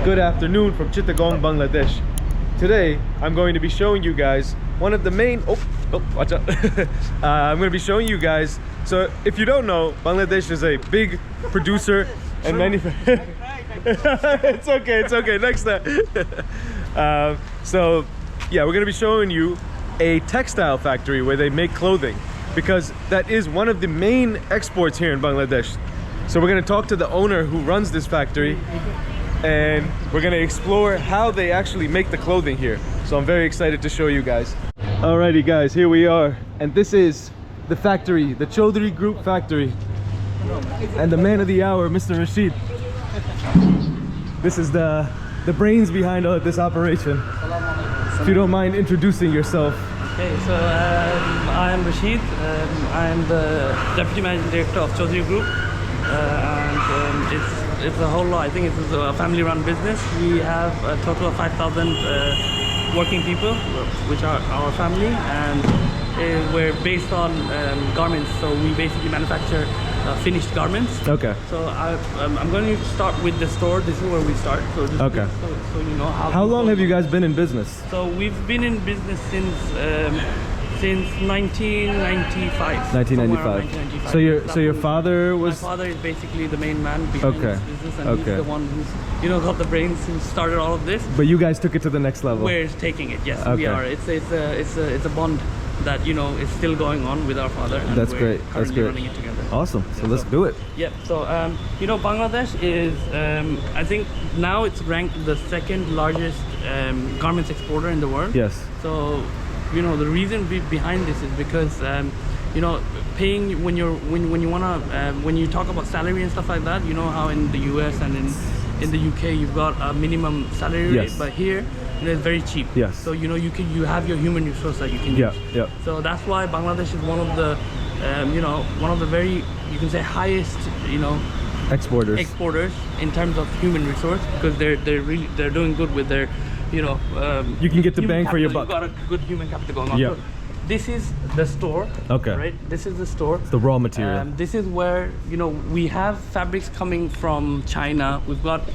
Good afternoon from Chittagong, Bangladesh. Today, I'm going to be showing you guys one of the main... watch out. I'm going to be showing you guys... So, if you don't know, Bangladesh is a big producer and manufacturer. It's okay. Next time. So, yeah, we're going to be showing you a textile factory where they make clothing, because that is one of the main exports here in Bangladesh. So we're going to talk to the owner who runs this factory, and we're going to explore how they actually make the clothing here. So I'm very excited to show you guys. Alrighty guys, here we are, and this is the factory, the Chowdry Group factory, and the man of the hour, Mr. Rashid. This is the brains behind this operation. If you don't mind introducing yourself. Okay, so I am Rashid. I am the Deputy Managing Director of Chowdry Group, and it's a whole lot. I think it's a family-run business. We have a total of 5,000 working people, which are our family, and we're based on garments. So we basically manufacture finished garments. Okay. So I'm going to start with the store. This is where we start. So okay. So you know how. How long have you guys been in business? So we've been in business since 1995. 1995. So your father was. My father is basically the main man behind this business, and he's the one who's got the brains, who started all of this. But you guys took it to the next level. We're taking it. Yes, okay. we are. It's a bond that is still going on with our father. And that's great. That's great. Running it together. Awesome. So let's do it. Yeah. So Bangladesh is I think now it's ranked the second largest garments exporter in the world. Yes. So the reason behind this is because paying when you talk about salary and stuff like that, how in the US and in the UK you've got a minimum salary rate, but here it's very cheap. Yes. So you have your human resource that you can use. Yeah. So that's why Bangladesh is one of the very, you can say, highest exporters in terms of human resource, because they're doing good with their you can get the bang for your buck. You've got a good human capital going on. Yeah. So this is the store. Okay. Right. This is the store. It's the raw material. This is where we have fabrics coming from China. We've got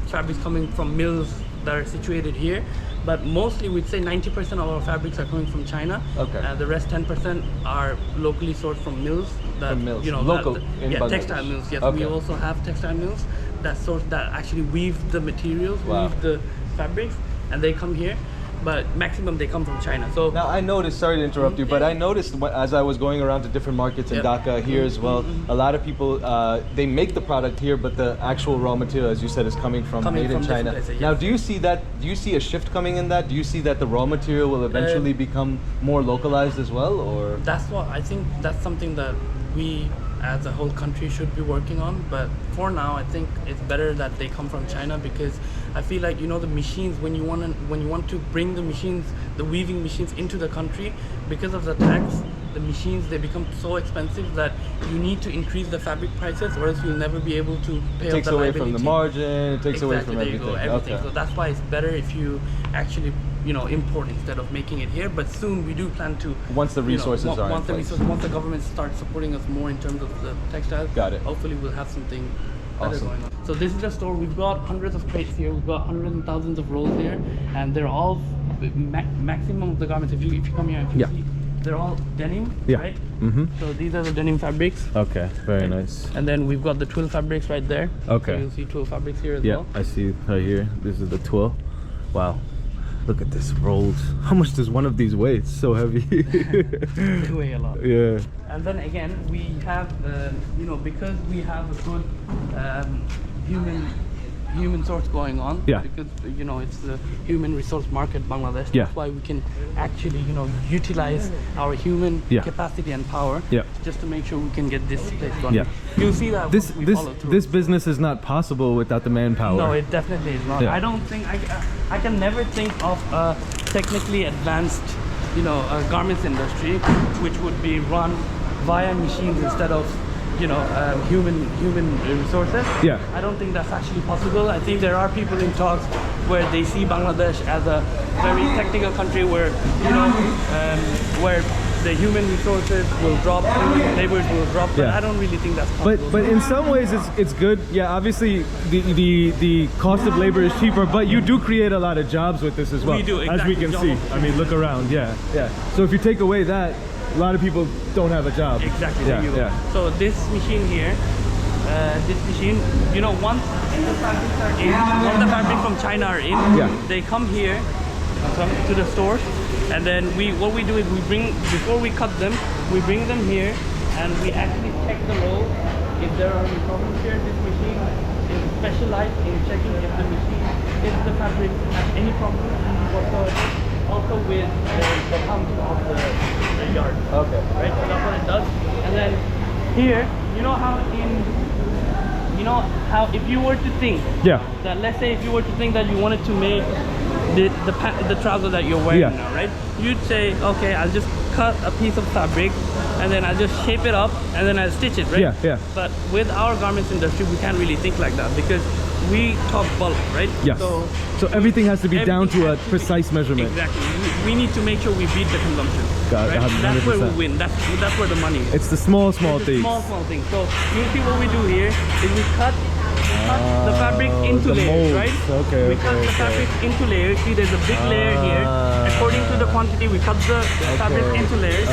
fabrics coming from mills that are situated here, but mostly we'd say 90% of our fabrics are coming from China. Okay. The rest 10% are locally sourced from mills. Local in Bangladesh. Textile mills. Yes. Okay. We also have textile mills that actually weave the materials, weave the fabrics, and they come here. But maximum they come from China. So now I noticed, sorry to interrupt you, but I noticed as I was going around to different markets in Dhaka here as well, a lot of people, they make the product here, but the actual raw material, as you said, is coming from China. Places, yes. Now, do you see a shift coming in that? Do you see that the raw material will eventually become more localized as well, or? I think that's something that we as a whole country should be working on, but for now I think it's better that they come from China, because I feel like the machines, when you want to bring the weaving machines into the country, because of the tax, the machines, they become so expensive that you need to increase the fabric prices, or else you'll never be able to pay off the liability. It takes away from the margin, it takes away from everything. Everything. Okay. So that's why it's better if you actually import instead of making it here. But soon we do plan to, once the resources are in place. Once the government starts supporting us more in terms of the textiles, hopefully we'll have something better going on. So this is the store. We've got hundreds of crates here. We've got hundreds and thousands of rolls here, and they're all maximum of the garments. If you come here, see, they're all denim, right? Mm-hmm. So these are the denim fabrics. Okay, very nice. And then we've got the twill fabrics right there. Okay. So you'll see twill fabrics here as well. Yeah, I see right here. This is the twill. Wow. Look at this rolled. How much does one of these weigh? It's so heavy. They weigh a lot. Yeah. And then again, we have, because we have a good human source going on. Yeah. Because it's the human resource market, Bangladesh. Yeah. That's why we can actually utilize our human capacity and power. Yeah. Just to make sure we can get this place running. Yeah. You'll see that this business is not possible without the manpower. No, it definitely is not. Yeah. I don't think I can never think of a technically advanced garments industry which would be run via machines instead of human resources. Yeah. I don't think that's actually possible. I think there are people in talks where they see Bangladesh as a very technical country where where the human resources will drop, laborers will drop, but I don't really think that's possible. But in some ways it's good. Yeah, obviously the cost of labor is cheaper, but you do create a lot of jobs with this as well. We do, exactly. As we can see. I mean, look around. Yeah. So if you take away that, a lot of people don't have a job. Exactly. There you go. So this machine here, you know, once the fabrics are in, once the fabric from China are in, they come here, come to the store, and then what we do is before we cut them, we bring them here, and we actually check the roll. If there are any problems here, this machine is specialized in checking if the fabric has any problems whatsoever. Also with the pump of the yard. Okay. Right? So that's what it does. And then here, you know how if you were to think that, let's say if you were to think that you wanted to make the trouser that you're wearing now, right? You'd say, okay, I'll just cut a piece of fabric and then I'll just shape it up and then I'll stitch it, right? But with our garments industry, we can't really think like that because we talk bulk, right? So everything has to be down to a precise measurement. Exactly. We need to make sure we beat the consumption. Right? That's where we win. That's where the money is. It's the small things. Small things. So you see what we do here is we cut the fabric into layers, right? We cut the fabric into layers. See, there's a big layer here. According to the quantity, we cut the fabric into layers.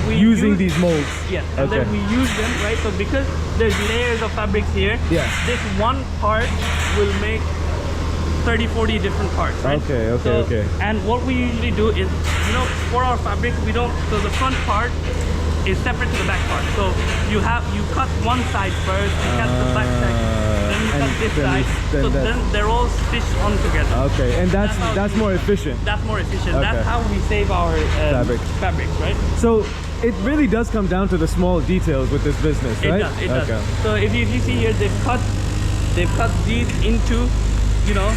Using these molds. Yes, and then we use them, right? So because there's layers of fabrics here, this one part will make 30-40 different parts, right? Okay. And what we usually do is, you know, for our fabric, so the front part is separate to the back part. So you cut one side first, you cut the back side, then you cut this side. So then they're all stitched on together. Okay, and that's more efficient. That's more efficient. That's how we save our fabrics, right? So it really does come down to the small details with this business, right? It does. So if you see here, they've cut these into, you know,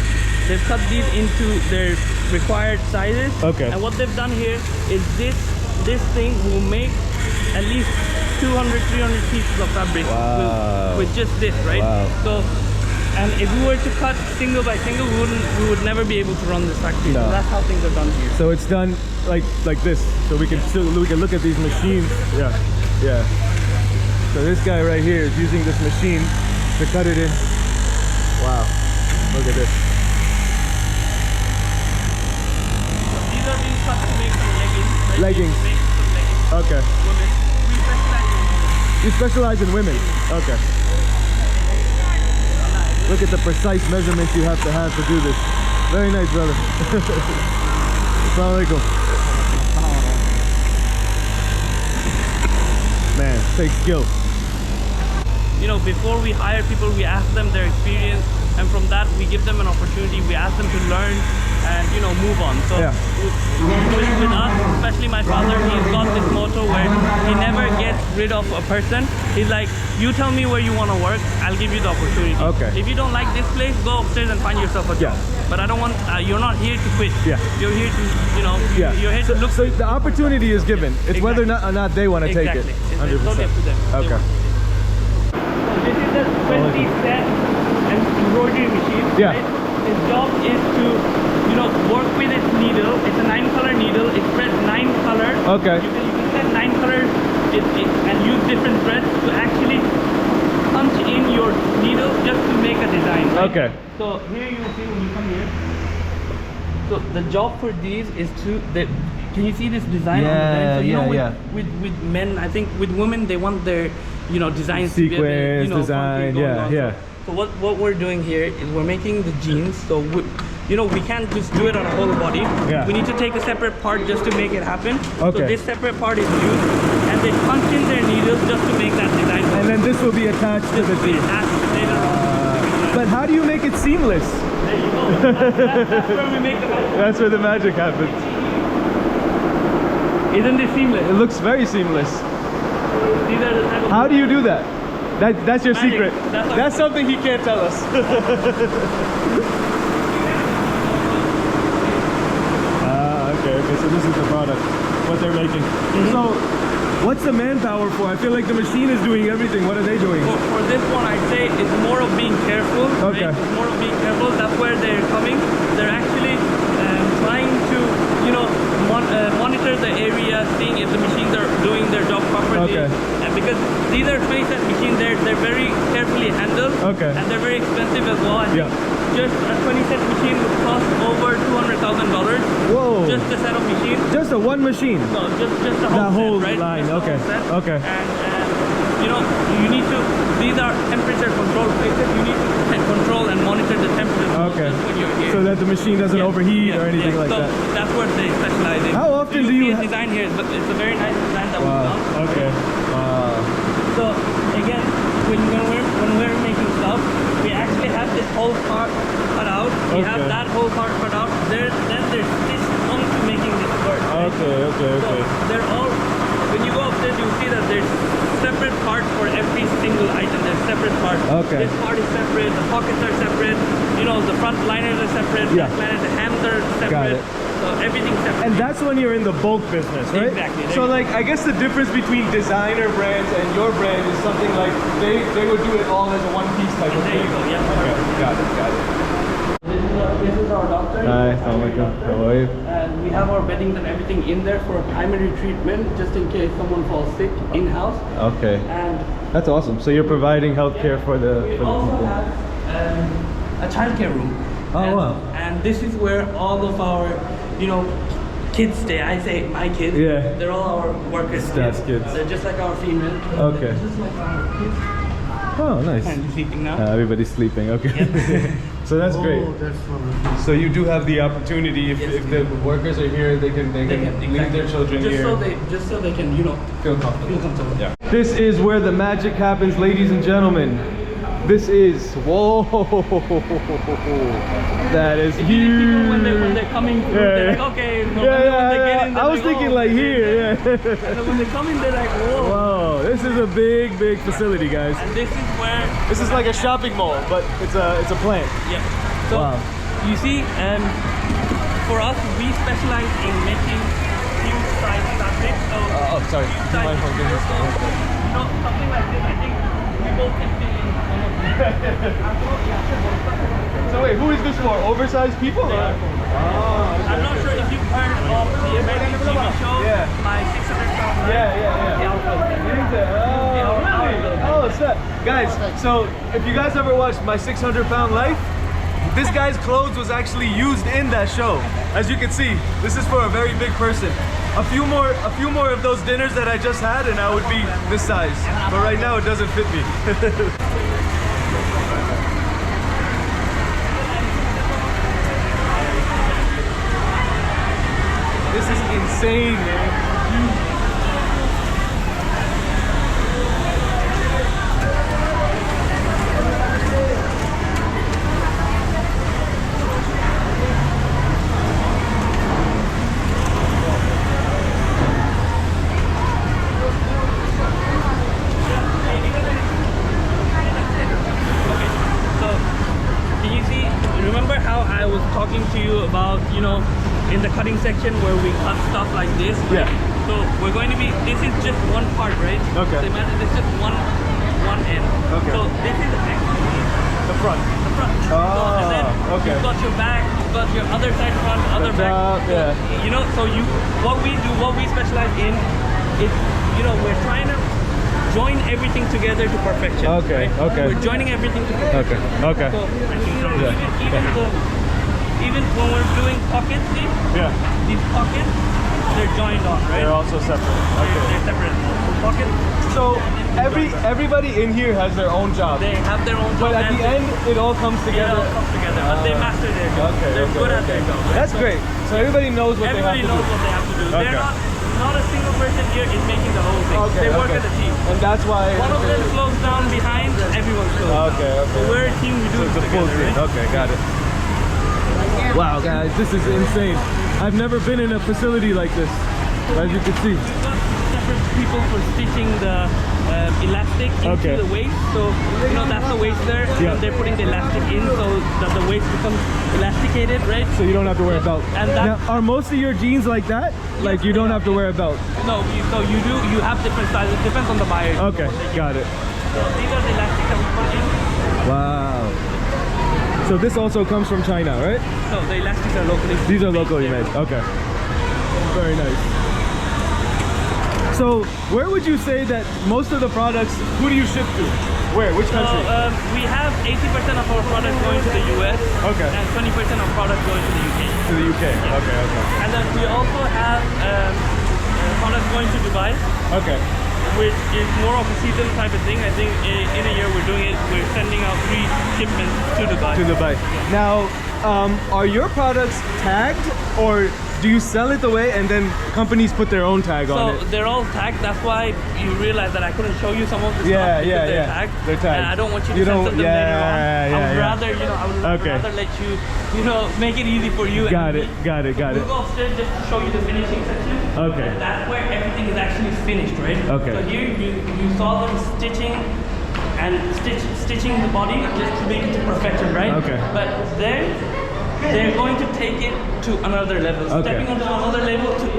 they've cut these into their required sizes. And what they've done here is this thing will make at least 200-300 pieces of fabric with just this, right? So, and if we were to cut single by single, we would never be able to run this factory. So that's how things are done here. So it's done like this, so we can look at these machines. So this guy right here is using this machine to cut it in. Wow, look at this. So these are being cut to make some leggings. Leggings. Okay. Women. You specialize in women. Okay. Look at the precise measurements you have to do this. Very nice, brother. Assalamu alaikum. Man, takes skill. You know, before we hire people, we ask them their experience, and from that we give them an opportunity. We ask them to learn and, you know, move on. So with us, especially my father, he's got this motto where he never gets rid of a person. He's like, you tell me where you want to work, I'll give you the opportunity. If you don't like this place, go upstairs and find yourself a job. But I don't want, you're not here to quit. You're here to, you know, you're here to look. So the opportunity is given. It's whether or not they want to take it. It's totally up to them. Okay. So this is the 20 set embroidery machine. Right? His job is to, you know, work with its needle. It's a 9-color needle. It spreads 9 colors. You can set 9 colors and use different threads to actually punch in your needle just to make a design. Right? So here you see when you come here. So the job for these is to can you see this design on the bed? So you know, with men, I think with women they want their, you know, designs sequence, to be a bit, you know, design, So what we're doing here is we're making the jeans. So you know, we can't just do it on a whole body. We need to take a separate part just to make it happen. So this separate part is used, and they punch in their needles just to make that design. And then this will be attached to the jeans. But how do you make it seamless? There you go. That's where we make the magic. That's where the magic happens. Isn't this seamless? It looks very seamless. These are the type of How do you do that? That's your magic. secret. That's something he can't tell us. Okay, so this is the product, what they're making. So, what's the manpower for? I feel like the machine is doing everything. What are they doing? Well, for this one, I'd say it's more of being careful. Right? It's more of being careful. That's where they're coming. They're actually trying to, you know, monitor the area, seeing if the machines are doing their job properly. Okay. And because these are 20-set machines, they're very carefully handled. Okay. And they're very expensive as well. I think just a 20-set machine would cost over $200,000. Whoa. Just a set of machines. Just a one machine? No, just the whole set, right? Line, just okay. Okay. And you know, you need to, these are temperature control places. You need to control and monitor the temperature okay. just when you're here. So that the machine doesn't overheat or anything like so that. That's what they specialize in. How often so do you see a design here? But it's a very nice design that we've done. Okay. Wow. So again, when we're making stuff, we actually have this whole part cut out. We have that whole part cut out. Then there's this onto making this part. Right? Okay. So they're all. When you go upstairs, you'll see that there's separate parts for every single item. There's separate parts. Okay. This part is separate. The pockets are separate. You know, the front liners are separate. Yeah. Back liners, the hams are separate. Got it. So everything's separate. And that's when you're in the bulk business, right? Exactly. So like, I guess the difference between designer brands and your brand is something like they would do it all as a one-piece type of There thing. you go. Yeah. Okay. Got it. This is our doctor. Hi. How are you? And we have our beddings and everything in there for primary treatment, just in case someone falls sick in-house. Okay. And that's awesome. So you're providing healthcare for the we people. also have a childcare room. Wow. And this is where all of our, you know, kids stay. I say my kids. Yeah. They're all our workers. Staff's kids. They're just like our female. Okay. They're just like our kids. Oh, nice. And sleeping now. Everybody's sleeping. Okay. Yep. So that's great. So you do have the opportunity if the workers are here, they can leave their children just here. Just so they can, you know, feel comfortable. Yeah. This is where the magic happens, ladies and gentlemen. This is, whoa, that is huge. People when they're coming through, they're like, okay, no, when they get in, I was thinking like here, And then when they come in, they're like, whoa. Whoa, this is a big facility, guys. And this is where... This is like a shopping mall, but it's a plant. Yeah. So, you see, for us, we specialize in making huge size fabric. So, sorry. Huge size, you know, something like this, I think we both can fit in one of these. So wait, who is this for? Oversized people? I'm not sure if you've heard of the American TV show, My 600 Pound Life. Oh, snap. Guys, so if you guys ever watched My 600-Pound Life, this guy's clothes was actually used in that show. As you can see, this is for a very big person. A few more of those dinners that I just had and I would be this size. But right now it doesn't fit me. This is insane, man. Talking to you about, you know, in the cutting section where we cut stuff like this, right? Yeah. So we're going to be, this is just one part, right? Okay. So imagine this is just one end. Okay. So this is actually the front. The front. Oh, and then okay. you've got your back, you've got your other side front, other back. Yeah. You know, so what we do, what we specialize in is, you know, we're trying to join everything together to perfection. Okay. Right? Okay. We're joining everything to perfection. Okay. So, even when we're doing pockets, these pockets, they're joined on, right? They're also separate. Okay. They're separate. Pockets. So everybody in here has their own job. They have their own job. But at the end, it all comes together. It all comes together. But they master their job. They're good at their job. Right? That's great. So everybody knows what they have to do. Everybody knows what they have to do. They're not a single person here is making the whole thing. They work as a team. And that's why one of them slows down behind, everyone slows down. Okay. So we're a team, we do so it together, right? Okay, got it. Wow, guys, this is insane. I've never been in a facility like this, as you can see. We've got separate people for stitching the elastic into the waist. So, you know, that's the waist there. And they're putting the elastic in so that the waist becomes elasticated, right? So you don't have to wear a belt. And now, are most of your jeans like that? Like you don't have to wear a belt? No, so you do. You have different sizes. It depends on the buyer. Okay, got it. So these are the elastic that we put in. Wow. So this also comes from China, right? So the elastics are locally made. These are locally made. Okay. Very nice. So where would you say that most of the products, who do you ship to? Where? Which country? We have 80% of our products going to the US. Okay. And 20% of products going to the UK. To the UK. Yeah. Okay, okay. And then we also have products going to Dubai. Okay. Which is more of a season type of thing. I think in a year we're sending out 3 shipments to Dubai. To Dubai. Yeah. Now, are your products tagged, or do you sell it away and then companies put their own tag on it? So they're all tagged. That's why you realize that I couldn't show you some of the stuff because they're tagged. They're tagged. And I don't want you to censor them later on. I would rather, I would rather let you, make it easy for you. Got it. We'll go upstairs just to show you the finishing section. Okay. And that's where everything is actually finished, right? Okay. So here you saw them stitching and stitching the body just to make it to perfection, right? Okay. But they're going to take it to another level, stepping onto another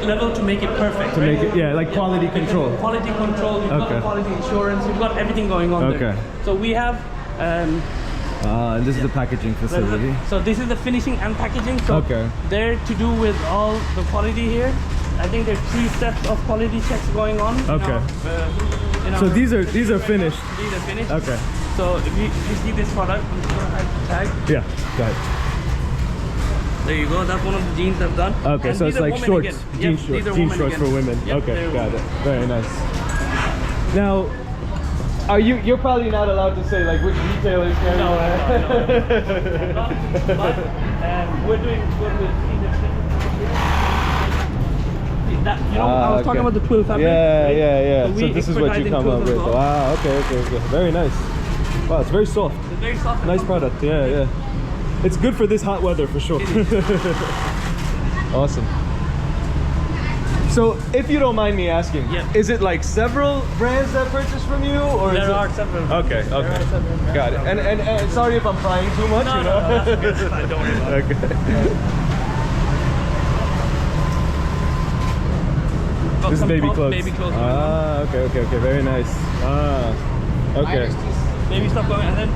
level to make it perfect. To make it, like quality control. Quality control, we've got the quality insurance, we've got everything going on there. So we have... and this is the packaging facility. So this is the finishing and packaging. So they're to do with all the quality here. I think there's 3 steps of quality checks going on. Okay. So these are finished. These are finished. Okay. So if you see this product, I'm just gonna hide the tag. Yeah, got it. There you go. That's one of the jeans I've done. Okay, and so it's like shorts, jean shorts for women. Yep, okay, got it. Very nice. Now, you're probably not allowed to say like which retailers carry. No. But we're doing good with that. I was talking about the twill fabric. Yeah. So this is what you come up with. Well. Wow. Okay. Very nice. Wow, it's very soft. It's very soft. Nice product. Yeah. It's good for this hot weather for sure. Awesome. So, if you don't mind me asking, is it like several brands that purchase from you, or there are several? Okay. Got it. And sorry if I'm prying too much. No, that's okay. That's fine. Don't worry about it. This is baby clothes. Baby clothes. Okay. Very nice. Okay. Baby stuff going, and then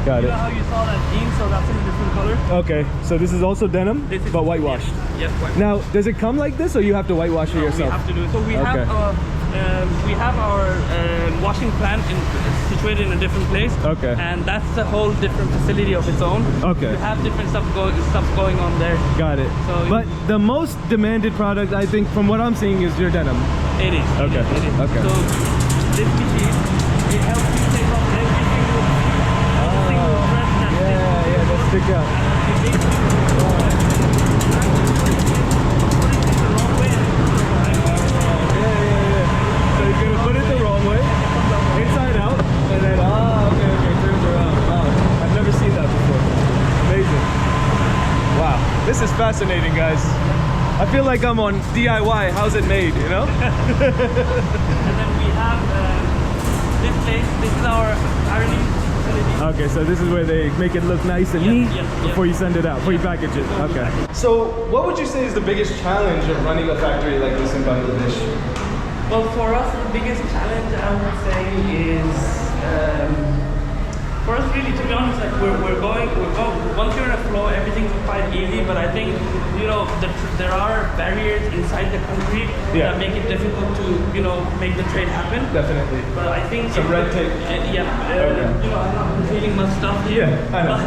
got it. How you saw that jean, so that's in a different color. Okay, so this is also denim, but whitewashed. Yes, whitewashed. Now, does it come like this, or you have to whitewash it yourself? We have to do it. So we have our washing plant situated in a different place. Okay. And that's a whole different facility of its own. Okay. We have different stuff going on there. Got it. So but the most demanded product, I think, from what I'm seeing, is your denim. It is. Okay. It is. Okay. So this machine, it helps you take off every single thread that stick out. So you're gonna put it the wrong way, inside out, and then okay, turns around. Wow, I've never seen that before. Amazing. Wow, this is fascinating, guys. I feel like I'm on DIY. How's it made? You know? And then we have this place. This is our ironing facility. Okay, so this is where they make it look nice and neat before you send it out, before you package it. Okay. So, what would you say is the biggest challenge of running a factory like this in Bangladesh? Well, for us, the biggest challenge I would say is, for us really, to be honest, like we're going. Once you're in a flow, everything's quite easy. But I think there are barriers inside the country that make it difficult to make the trade happen. Definitely. But I think some red tape. I'm not revealing much stuff here. Yeah, I know.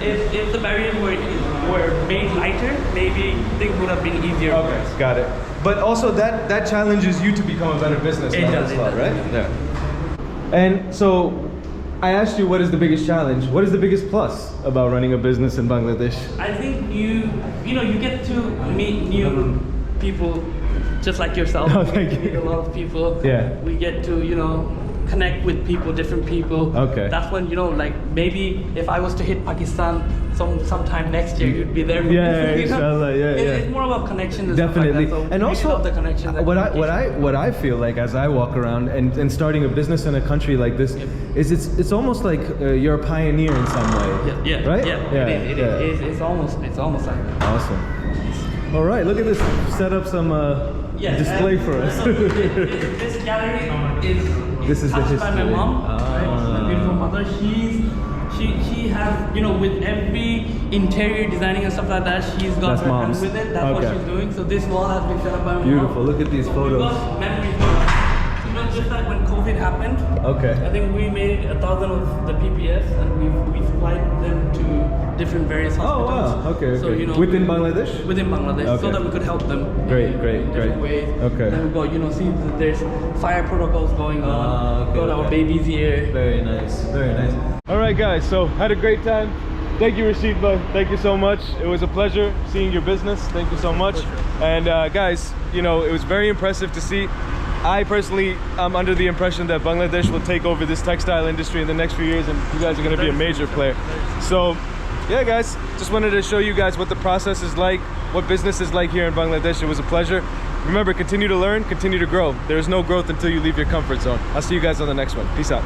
If the barriers were made lighter, maybe things would have been easier. Okay, got it. But also that challenges you to become a better businessman as well, right? Yeah. And so, I asked you what is the biggest challenge. What is the biggest plus about running a business in Bangladesh? I think you get to meet new people just like yourself. Oh, thank you. Meet a lot of people. Yeah. We get to connect with people, different people. Okay. That's when like maybe if I was to hit Pakistan sometime next year, you'd be there. Inshallah. It's more about connections. Definitely. Like that. So and also the connections. What I feel like as I walk around and starting a business in a country like this is it's almost like you're a pioneer in some way. Right? It is. It's almost like that. Awesome. All right, look at this. Set up some display for us. This gallery is the history by my mom, right? My beautiful mother. She has, with every interior designing and stuff like that. She's got That's her mom's. hand with it. That's Okay. what she's doing. So this wall has been set up by my Beautiful. mom. Look at these So photos. we've got memories. You know, just like when COVID happened, Okay. I think we made 1,000 of the PPS and we supplied them to different various hospitals. Oh wow. Okay. So, Okay. you know, Within Bangladesh? Within Bangladesh, Okay. so that we could help them. Great, in great, different great. ways. Okay. Then we've got, you know, see there's fire protocols going on. Okay, got our okay. babies here. Very nice. Very nice. All right, guys. So had a great time. Thank you, Rashid bhai. Thank you so much. It was a pleasure seeing your business. Thank you so much. And guys, you know, it was very impressive to see. I personally am under the impression that Bangladesh will take over this textile industry in the next few years, and you guys are going to be a major player. So yeah, guys, just wanted to show you guys what the process is like, what business is like here in Bangladesh. It was a pleasure. Remember, continue to learn, continue to grow. There is no growth until you leave your comfort zone. I'll see you guys on the next one. Peace out.